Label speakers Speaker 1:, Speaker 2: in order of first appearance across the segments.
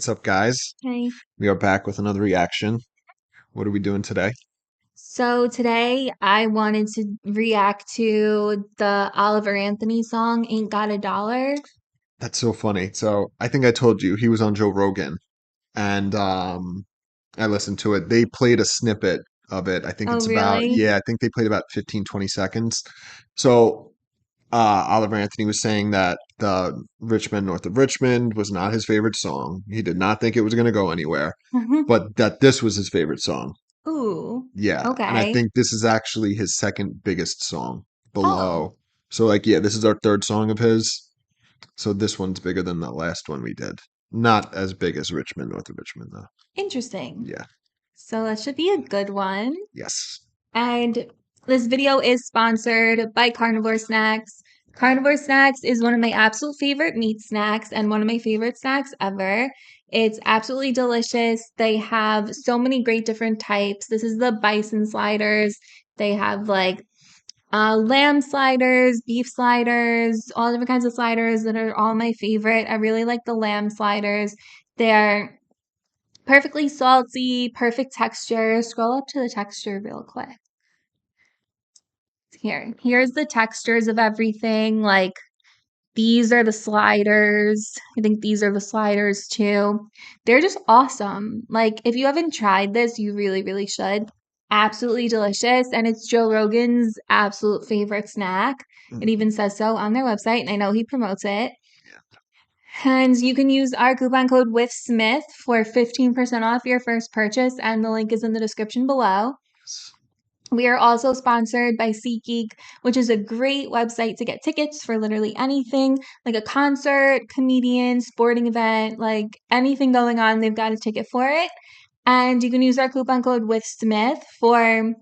Speaker 1: What's up, guys?
Speaker 2: Okay.
Speaker 1: We are back with another reaction. What are we doing today?
Speaker 2: So today I wanted to react to the Oliver Anthony song Ain't Got a Dollar.
Speaker 1: That's so funny. So I think I told you he was on Joe Rogan, and I listened to it. They played a snippet of it. I think
Speaker 2: Oh,
Speaker 1: it's about,
Speaker 2: really?
Speaker 1: yeah, I think they played about 15, 20 seconds. So Oliver Anthony was saying that the Richmond, North of Richmond was not his favorite song. He did not think it was going to go anywhere, but that this was his favorite song.
Speaker 2: Ooh,
Speaker 1: Yeah, and I
Speaker 2: okay.
Speaker 1: think this is actually his second biggest song
Speaker 2: Oh,
Speaker 1: below. So like yeah, this is our third song of his. So this one's bigger than the last one we did. Not as big as Richmond, North of Richmond though.
Speaker 2: interesting.
Speaker 1: Yeah.
Speaker 2: So that should be a good one.
Speaker 1: Yes.
Speaker 2: And this video is sponsored by Carnivore Snacks. Carnivore Snacks is one of my absolute favorite meat snacks and one of my favorite snacks ever. It's absolutely delicious. They have so many great different types. This is the bison sliders. They have like lamb sliders, beef sliders, all different kinds of sliders that are all my favorite. I really like the lamb sliders. They're perfectly salty, perfect texture. Scroll up to the texture real quick. Here's the textures of everything. Like these are the sliders. I think these are the sliders too. They're just awesome. Like if you haven't tried this, you really, really should. Absolutely delicious. And it's Joe Rogan's absolute favorite snack. It
Speaker 1: Mm,
Speaker 2: even says so on their website, and I know he promotes it.
Speaker 1: yeah.
Speaker 2: And you can use our coupon code with Smith for 15% off your first purchase, and the link is in the description below.
Speaker 1: Yes.
Speaker 2: We are also sponsored by SeatGeek, which is a great website to get tickets for literally anything, like a concert, comedian, sporting event, like anything going on, they've got a ticket for it. And you can use our coupon code with Smith for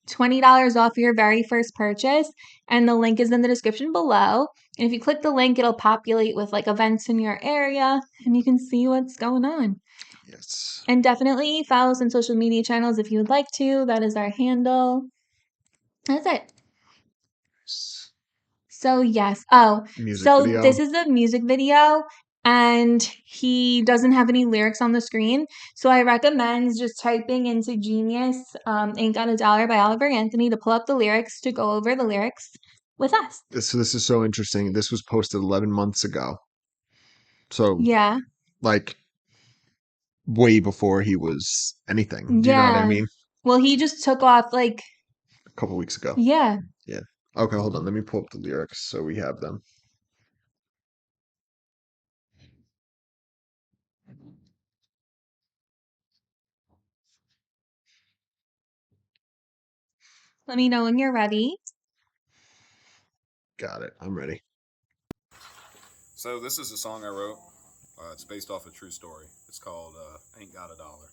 Speaker 2: $20 off your very first purchase. And the link is in the description below. And if you click the link, it'll populate with like events in your area and you can see what's going on.
Speaker 1: Yes.
Speaker 2: And definitely follow us on social media channels if you would like to. That is our handle. That's it.
Speaker 1: Yes.
Speaker 2: So yes. Oh,
Speaker 1: Music
Speaker 2: so
Speaker 1: video.
Speaker 2: this is a music video and he doesn't have any lyrics on the screen. So I recommend just typing into Genius, Ain't Got a Dollar by Oliver Anthony to pull up the lyrics to go over the lyrics with us.
Speaker 1: This is so interesting. This was posted 11 months ago. So
Speaker 2: Yeah.
Speaker 1: like way before he was anything. Do you know what I
Speaker 2: Yeah.
Speaker 1: mean?
Speaker 2: Well, he just took off like,
Speaker 1: A couple weeks ago.
Speaker 2: yeah.
Speaker 1: Yeah. Okay, hold on. Let me pull up the lyrics so we have them.
Speaker 2: Let me know when you're ready.
Speaker 1: Got it. I'm ready.
Speaker 3: So this is a song I wrote. It's based off a true story. It's called "Ain't Got a Dollar."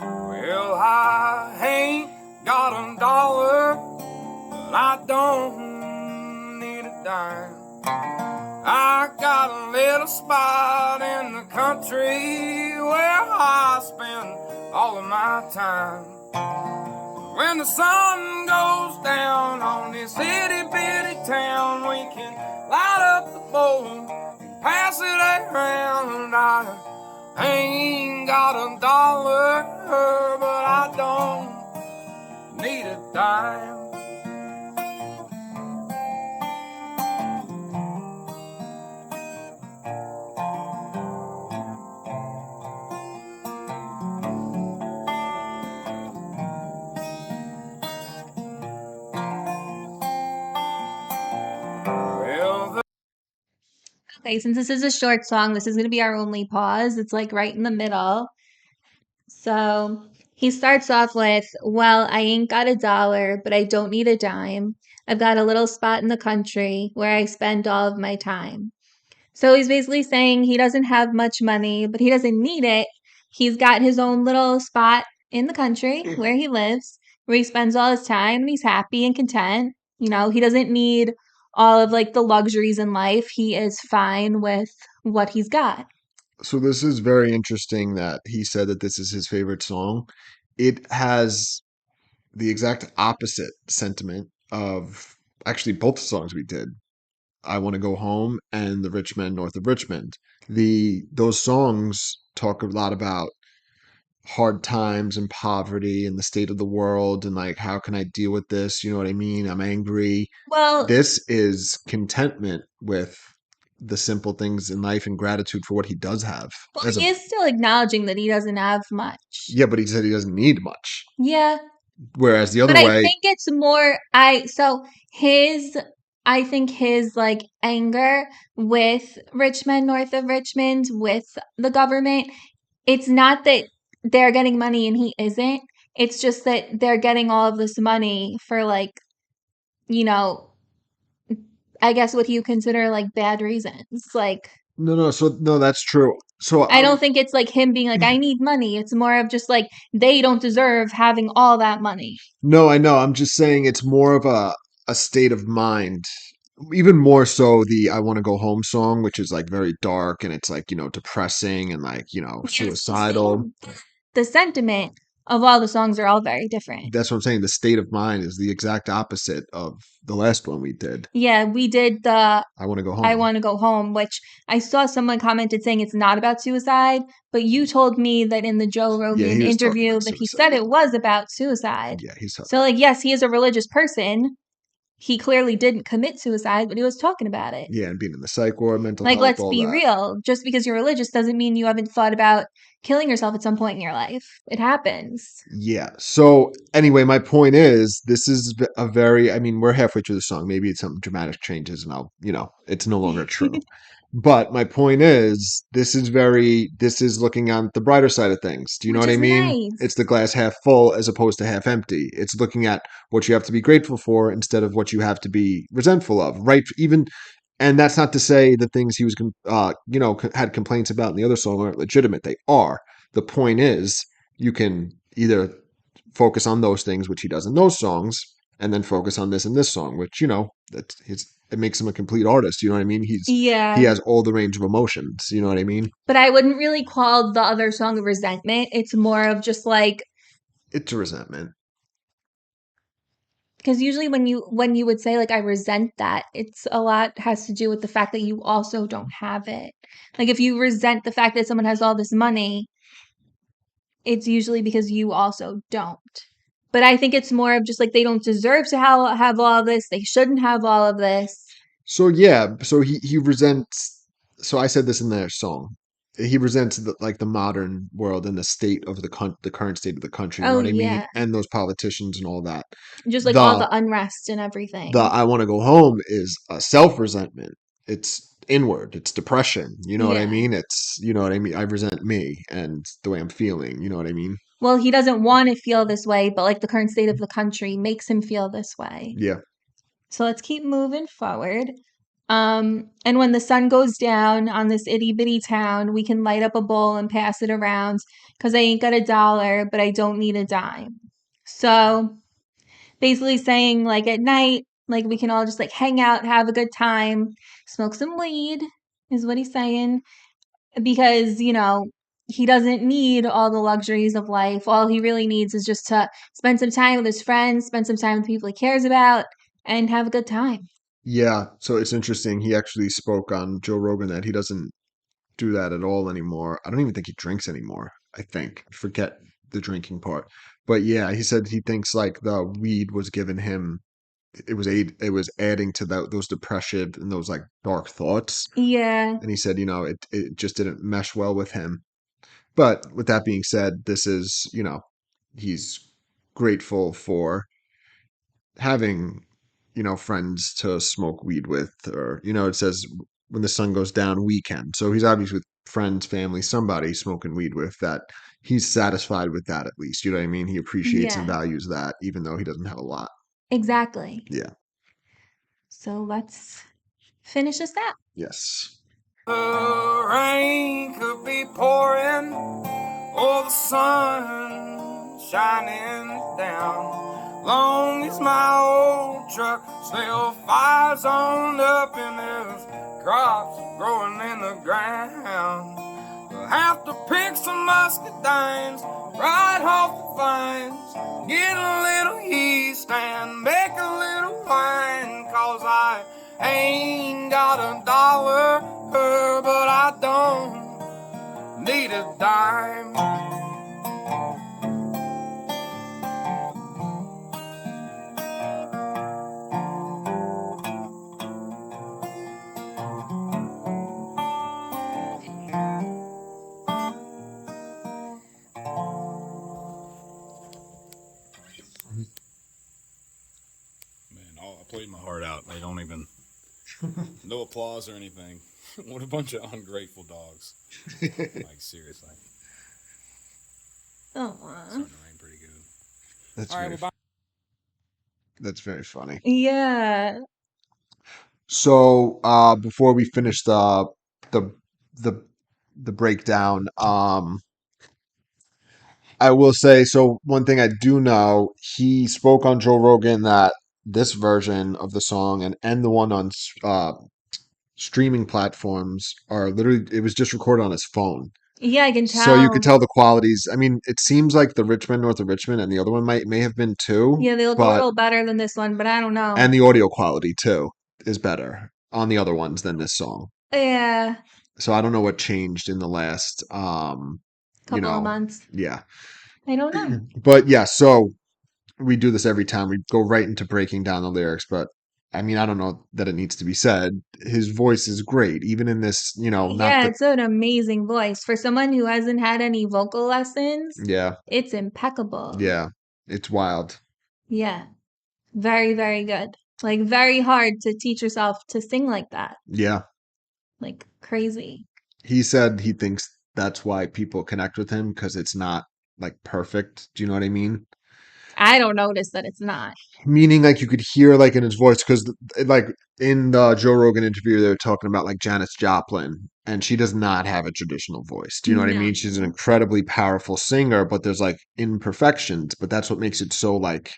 Speaker 3: Well, I ain't got a dollar, but I don't need a dime. I got a little spot in the country where I spend all of my time. When the sun goes down on this itty bitty town, we can light up the bowl and pass it around. I ain't got a dollar, but I don't need a dime. Well,
Speaker 2: Okay, since this is a short song, this is going to be our only pause. It's like right in the middle. So he starts off with, well, I ain't got a dollar, but I don't need a dime. I've got a little spot in the country where I spend all of my time. So he's basically saying he doesn't have much money, but he doesn't need it. He's got his own little spot in the country where he lives, where he spends all his time and he's happy and content. You know, he doesn't need all of like the luxuries in life. He is fine with what he's got.
Speaker 1: So this is very interesting that he said that this is his favorite song. It has the exact opposite sentiment of actually both the songs we did. I Want to Go Home and The Rich Men North of Richmond. Those songs talk a lot about hard times and poverty and the state of the world and like how can I deal with this? You know what I mean? I'm angry.
Speaker 2: Well,
Speaker 1: This is contentment with the simple things in life and gratitude for what he does have.
Speaker 2: well, he is still acknowledging that he doesn't have much.
Speaker 1: Yeah, but he said he doesn't need much.
Speaker 2: Yeah.
Speaker 1: Whereas the
Speaker 2: But
Speaker 1: other
Speaker 2: I
Speaker 1: way,
Speaker 2: think it's more I think his like anger with Richmond, north of Richmond, with the government, it's not that they're getting money and he isn't. It's just that they're getting all of this money for like, you know, I guess what you consider like bad reasons. Like
Speaker 1: no, that's true. So
Speaker 2: I don't think it's like him being like, I need money. It's more of just like they don't deserve having all that money.
Speaker 1: no, I know. I'm just saying it's more of a state of mind. Even more so the I Want to Go Home song, which is like very dark and it's like, depressing and like,
Speaker 2: Yes,
Speaker 1: suicidal.
Speaker 2: the sentiment of all the songs are all very different.
Speaker 1: That's what I'm saying. The state of mind is the exact opposite of the last one we did.
Speaker 2: Yeah, we did the
Speaker 1: I Want to Go
Speaker 2: I
Speaker 1: Home.
Speaker 2: Want to Go Home, which I saw someone commented saying it's not about suicide, but you told me that in the Joe
Speaker 1: Yeah,
Speaker 2: Rogan
Speaker 1: he was talking
Speaker 2: interview
Speaker 1: about
Speaker 2: that he
Speaker 1: suicide.
Speaker 2: said it was about suicide.
Speaker 1: Yeah, he's talking.
Speaker 2: So, like, yes, he is a religious person. He clearly didn't commit suicide, but he was talking about it.
Speaker 1: Yeah, and being in the psych ward, mental
Speaker 2: Like,
Speaker 1: health,
Speaker 2: let's
Speaker 1: all
Speaker 2: be
Speaker 1: that.
Speaker 2: real. Just because you're religious doesn't mean you haven't thought about killing yourself at some point in your life. It happens.
Speaker 1: Yeah. So anyway, my point is, this is a very. I mean, we're halfway through the song. Maybe it's some dramatic changes, and it's no longer true. But my point is, this is very. This is looking on the brighter side of things. Do you know
Speaker 2: Which
Speaker 1: what I
Speaker 2: is
Speaker 1: mean?
Speaker 2: nice.
Speaker 1: It's the glass half full as opposed to half empty. It's looking at what you have to be grateful for instead of what you have to be resentful of. Right? Even and that's not to say the things he was, had complaints about in the other song aren't legitimate. They are. The point is, you can either focus on those things, which he does in those songs, and then focus on this in this song, which it makes him a complete artist. You know what I mean? He
Speaker 2: Yeah.
Speaker 1: has all the range of emotions. You know what I mean?
Speaker 2: But I wouldn't really call the other song a resentment. It's more of just like
Speaker 1: It's a resentment.
Speaker 2: because usually when you would say like I resent that, it's a lot has to do with the fact that you also don't have it. Like if you resent the fact that someone has all this money, it's usually because you also don't. But I think it's more of just like they don't deserve to have all of this. They shouldn't have all of this.
Speaker 1: So yeah, so he resents. So I said this in their song. He resents the modern world and the state of the current state of the country. You know
Speaker 2: Oh
Speaker 1: what I mean?
Speaker 2: yeah.
Speaker 1: And those politicians and all that.
Speaker 2: Just like all
Speaker 1: The
Speaker 2: the unrest and
Speaker 1: the
Speaker 2: everything.
Speaker 1: I want to go home is a self resentment. It's inward. It's depression. You know what I
Speaker 2: Yeah.
Speaker 1: mean? You know what I mean? I resent me and the way I'm feeling. You know what I mean?
Speaker 2: Well, he doesn't want to feel this way, but like the current state of the country makes him feel this way.
Speaker 1: Yeah.
Speaker 2: So let's keep moving forward. And when the sun goes down on this itty bitty town, we can light up a bowl and pass it around because I ain't got $1, but I don't need a dime. So basically saying like at night, like we can all just like hang out, have a good time, smoke some weed, is what he's saying. Because, he doesn't need all the luxuries of life. All he really needs is just to spend some time with his friends, spend some time with people he cares about, and have a good time.
Speaker 1: Yeah. So it's interesting. He actually spoke on Joe Rogan that he doesn't do that at all anymore. I don't even think he drinks anymore. I think. Forget the drinking part. But yeah, he said he thinks like the weed was giving him it was adding to those depressive and those like dark thoughts.
Speaker 2: Yeah.
Speaker 1: And he said, it just didn't mesh well with him. But with that being said, this is, he's grateful for having, friends to smoke weed with, or, it says when the sun goes down, weekend. So he's obviously with friends, family, somebody smoking weed with that. He's satisfied with that at least. You know what I mean? He appreciates and
Speaker 2: Yeah.
Speaker 1: values that, even though he doesn't have a lot.
Speaker 2: Exactly.
Speaker 1: Yeah.
Speaker 2: So let's finish this out.
Speaker 1: Yes.
Speaker 3: The rain could be pouring or the sun shining down. long as my old truck still fires on up and there's crops growing in the ground. We'll have to pick some muscadines right off the vines, get a little yeast and make a little wine, 'cause I ain't got $1, but I don't need a dime.
Speaker 4: I played my heart out. They don't even, no applause or anything. What a bunch of ungrateful dogs. Like, seriously.
Speaker 2: Oh,
Speaker 4: Starting to rain pretty good.
Speaker 1: That's very funny.
Speaker 2: yeah.
Speaker 1: So, before we finish the the the breakdown, I will say, so one thing I do know, he spoke on Joe Rogan that this version of the song and the one on streaming platforms are literally, it was just recorded on his phone.
Speaker 2: Yeah, I can
Speaker 1: So you
Speaker 2: tell.
Speaker 1: could tell the qualities. I mean, it seems like the Richmond, North of Richmond, and the other one may have been too,
Speaker 2: Yeah, they look a
Speaker 1: but
Speaker 2: little better than this one, but I don't know.
Speaker 1: and the audio quality too is better on the other ones than this song.
Speaker 2: Yeah,
Speaker 1: So I don't know what changed in the last
Speaker 2: couple of months.
Speaker 1: yeah.
Speaker 2: I don't know.
Speaker 1: But yeah, so we do this every time. We go right into breaking down the lyrics, but I mean, I don't know that it needs to be said. His voice is great, even in this, not
Speaker 2: Yeah,
Speaker 1: the
Speaker 2: it's an amazing voice. For someone who hasn't had any vocal lessons,
Speaker 1: yeah,
Speaker 2: it's impeccable.
Speaker 1: yeah. It's wild.
Speaker 2: Yeah, very, very good. Like, very hard to teach yourself to sing like that.
Speaker 1: Yeah.
Speaker 2: Like, crazy.
Speaker 1: He said he thinks that's why people connect with him because it's not like perfect. Do you know what I mean?
Speaker 2: I don't notice that it's not.
Speaker 1: Meaning like you could hear like in his voice because like in the Joe Rogan interview they were talking about like Janis Joplin and she does not have a traditional voice. Do you know what I
Speaker 2: No.
Speaker 1: mean? She's an incredibly powerful singer, but there's like imperfections, but that's what makes it so like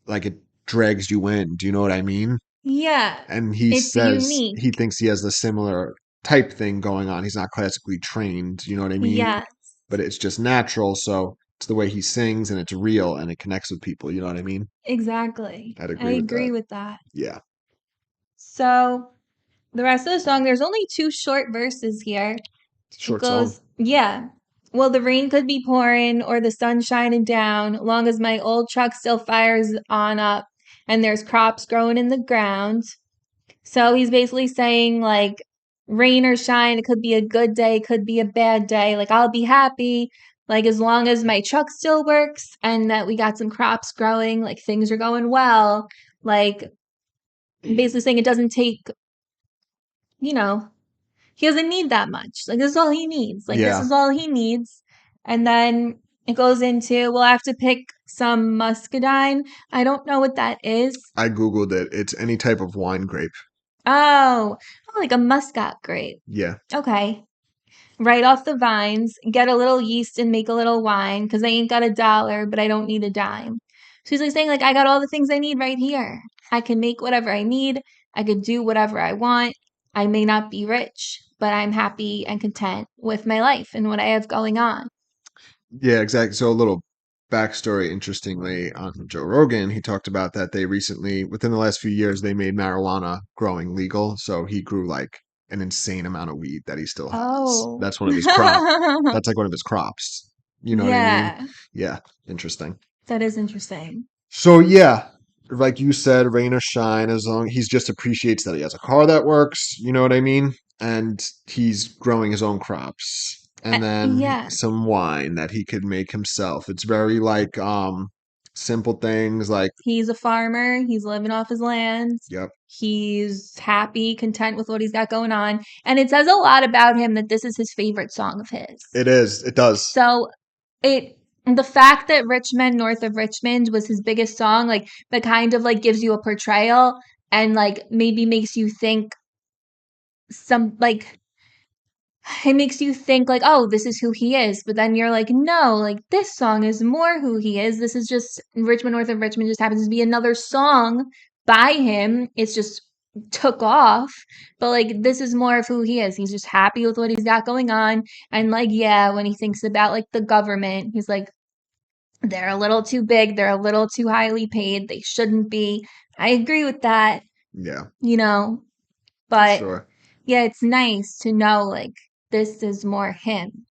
Speaker 1: it drags you in. Do you know what I mean?
Speaker 2: Yeah,
Speaker 1: And he
Speaker 2: it's
Speaker 1: says
Speaker 2: unique.
Speaker 1: he thinks he has the similar type thing going on. He's not classically trained, you know what I mean?
Speaker 2: Yes,
Speaker 1: But it's just natural, so it's the way he sings and it's real and it connects with people, you know what I mean?
Speaker 2: exactly.
Speaker 1: I'd
Speaker 2: I
Speaker 1: agree with
Speaker 2: agree
Speaker 1: that.
Speaker 2: with that.
Speaker 1: Yeah.
Speaker 2: So, the rest of the song, there's only two short verses here. It
Speaker 1: Short song.
Speaker 2: goes, yeah. Well, the rain could be pouring or the sun shining down, long as my old truck still fires on up and there's crops growing in the ground. So he's basically saying, like, rain or shine, it could be a good day, it could be a bad day. Like, I'll be happy, like, as long as my truck still works and that we got some crops growing, like, things are going well. Like, basically saying it doesn't take, you know, he doesn't need that much. Like, this is all he needs. Like, this
Speaker 1: Yeah.
Speaker 2: is all he needs. And then it goes into, we'll have to pick some muscadine. I don't know what that is.
Speaker 1: I Googled it. It's any type of wine grape.
Speaker 2: Oh, like a muscat grape.
Speaker 1: Yeah.
Speaker 2: Okay. Right off the vines, get a little yeast and make a little wine because I ain't got $1, but I don't need a dime. So he's like saying, like, I got all the things I need right here. I can make whatever I need. I could do whatever I want. I may not be rich, but I'm happy and content with my life and what I have going on.
Speaker 1: Yeah, exactly. So a little backstory, interestingly, on Joe Rogan, he talked about that they recently, within the last few years, they made marijuana growing legal. So he grew like an insane amount of weed that he still has.
Speaker 2: Oh.
Speaker 1: That's one of his crop. That's like one of his crops. You know what I mean?
Speaker 2: Yeah,
Speaker 1: Yeah. Interesting.
Speaker 2: that is interesting.
Speaker 1: So yeah, like you said, rain or shine, as long he's just appreciates that he has a car that works, you know what I mean? And he's growing his own crops. And then
Speaker 2: Yeah.
Speaker 1: some wine that he could make himself. It's very like simple things like
Speaker 2: He's a farmer. He's living off his land.
Speaker 1: yep.
Speaker 2: He's happy, content with what he's got going on. And it says a lot about him that this is his favorite song of his.
Speaker 1: It is. It does.
Speaker 2: So the fact that Richmond, North of Richmond was his biggest song, like that kind of like gives you a portrayal and like maybe makes you think some like it makes you think like, oh, this is who he is. But then you're like, no, like this song is more who he is. This is just Richmond North of Richmond just happens to be another song by him. It's just took off. But like this is more of who he is. He's just happy with what he's got going on. And like, yeah, when he thinks about like the government, he's like, they're a little too big, they're a little too highly paid, they shouldn't be. I agree with that,
Speaker 1: Yeah,
Speaker 2: you know,
Speaker 1: for
Speaker 2: but
Speaker 1: sure.
Speaker 2: yeah, it's nice to know like this is more him.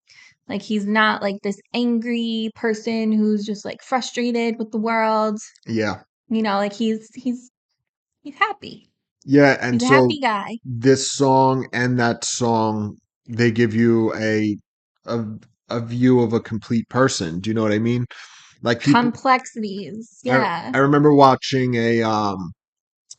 Speaker 2: Like he's not like this angry person who's just like frustrated with the world.
Speaker 1: Yeah.
Speaker 2: You know, like he's happy.
Speaker 1: Yeah, and
Speaker 2: He's a
Speaker 1: so
Speaker 2: happy guy.
Speaker 1: this song and that song, they give you a a view of a complete person. Do you know what I mean? Like people,
Speaker 2: Complexities.
Speaker 1: I
Speaker 2: Yeah.
Speaker 1: I remember watching a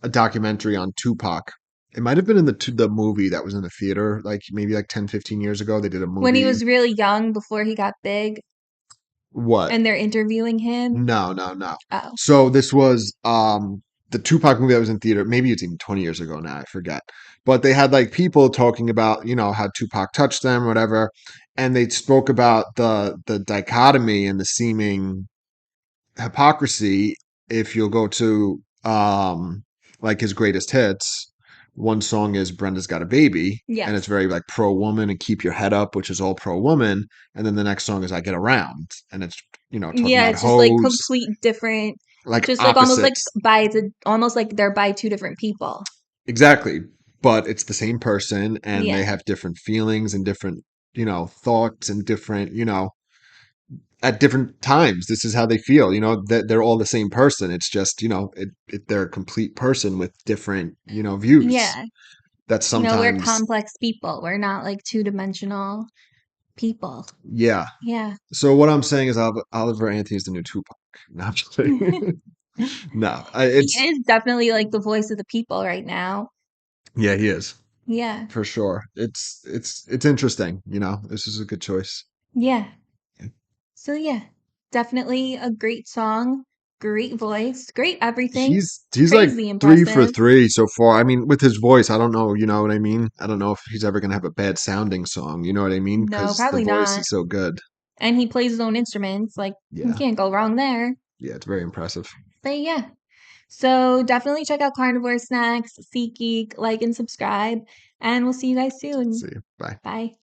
Speaker 1: documentary on Tupac. It might have been in the movie that was in the theater, like maybe like 10, 15 years ago. They did a
Speaker 2: When he
Speaker 1: movie.
Speaker 2: was really young before he got big
Speaker 1: What?
Speaker 2: and they're interviewing him.
Speaker 1: No, no, no.
Speaker 2: Oh.
Speaker 1: So this was the Tupac movie that was in theater. Maybe it's even 20 years ago now, I forget. But they had like people talking about, how Tupac touched them, whatever. And they spoke about the dichotomy and the seeming hypocrisy if you'll go to like his greatest hits. One song is Brenda's Got a Baby, and it's
Speaker 2: Yes.
Speaker 1: very like pro woman and keep your head up, which is all pro woman. And then the next song is I Get Around, and it's talking
Speaker 2: Yeah,
Speaker 1: about
Speaker 2: it's just like
Speaker 1: hoes,
Speaker 2: complete different,
Speaker 1: like
Speaker 2: just like
Speaker 1: opposites.
Speaker 2: almost like they're by two different people.
Speaker 1: Exactly. But it's the same person, and they
Speaker 2: Yeah.
Speaker 1: have different feelings and different, thoughts and different, at different times. This is how they feel, that they're all the same person. It's just, they're a complete person with different, views.
Speaker 2: Yeah.
Speaker 1: That
Speaker 2: We're
Speaker 1: sometimes,
Speaker 2: complex people. We're not like two-dimensional people.
Speaker 1: yeah.
Speaker 2: Yeah.
Speaker 1: So what I'm saying is Oliver Anthony's the new Tupac. No, I'm just
Speaker 2: He
Speaker 1: kidding. No, it's
Speaker 2: is definitely like the voice of the people right now.
Speaker 1: yeah, he is
Speaker 2: Yeah.
Speaker 1: for sure. It's interesting. This is a good choice.
Speaker 2: Yeah. So yeah, definitely a great song, great voice, great everything.
Speaker 1: He's like
Speaker 2: Crazy
Speaker 1: 3 for
Speaker 2: impressive.
Speaker 1: 3 so far. I mean, with his voice, I don't know. You know what I mean? I don't know if he's ever gonna have a bad sounding song. You know what I mean?
Speaker 2: No,
Speaker 1: Because the
Speaker 2: probably
Speaker 1: voice
Speaker 2: not.
Speaker 1: is so good.
Speaker 2: And he plays his own instruments. Like you
Speaker 1: Yeah,
Speaker 2: can't go wrong there.
Speaker 1: yeah, it's very impressive.
Speaker 2: But yeah. So definitely check out Carnivore Snacks, SeatGeek, like and subscribe, and we'll see you guys soon.
Speaker 1: See you. Bye.
Speaker 2: Bye.